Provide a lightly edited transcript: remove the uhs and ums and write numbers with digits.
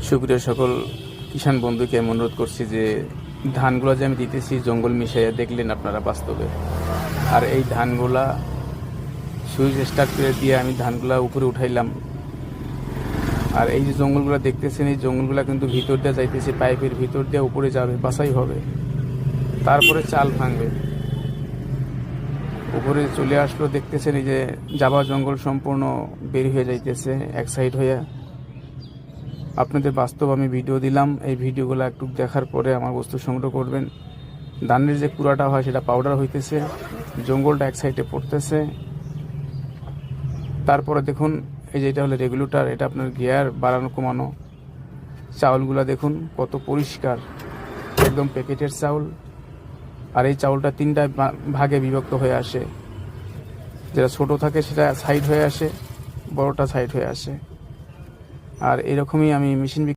সুপ্রিয় সকল কিষাণ বন্ধুকে আমি অনুরোধ করছি যে ধানগুলো যে আমি দিতেছি জঙ্গল মিশাইয়া দেখলেন আপনারা বাস্তবে। আর এই ধানগুলা সুইচ স্টার্ট করে দিয়ে আমি ধানগুলা উপরে উঠাইলাম। আর এই যে জঙ্গলগুলো দেখতেছেন, এই জঙ্গলগুলা কিন্তু ভিতর দিয়ে যাইতেছে, পাইপের ভিতর দিয়ে উপরে যাবে, বাছাই হবে, তারপরে চাল ভাঙবে, উপরে চলে আসলো। দেখতেছেন এই যে জাবা জঙ্গল সম্পূর্ণ বের হয়ে যাইতেছে এক সাইড হইয়া। আপনাদের বাস্তব আমি ভিডিও দিলাম, এই ভিডিওগুলো একটু দেখার পরে আমার বস্তু সংগ্রহ করবেন। ধানের যে কুড়াটা হয় সেটা পাউডার হইতেছে, জঙ্গলটা এক সাইডে পড়তেছে। তারপরে দেখুন এই যে এটা হলো রেগুলেটর, এটা আপনার গিয়ার বাড়ানো কমানো। চাউলগুলো দেখুন কত পরিষ্কার, একদম প্যাকেটের চাউল। আর এই চাউলটা তিনটা ভাগে বিভক্ত হয়ে আসে, যেটা ছোট থাকে সেটা সাইড হয়ে আসে, বড়টা সাইড হয়ে আসে। আর এরকমই আমি মেশিন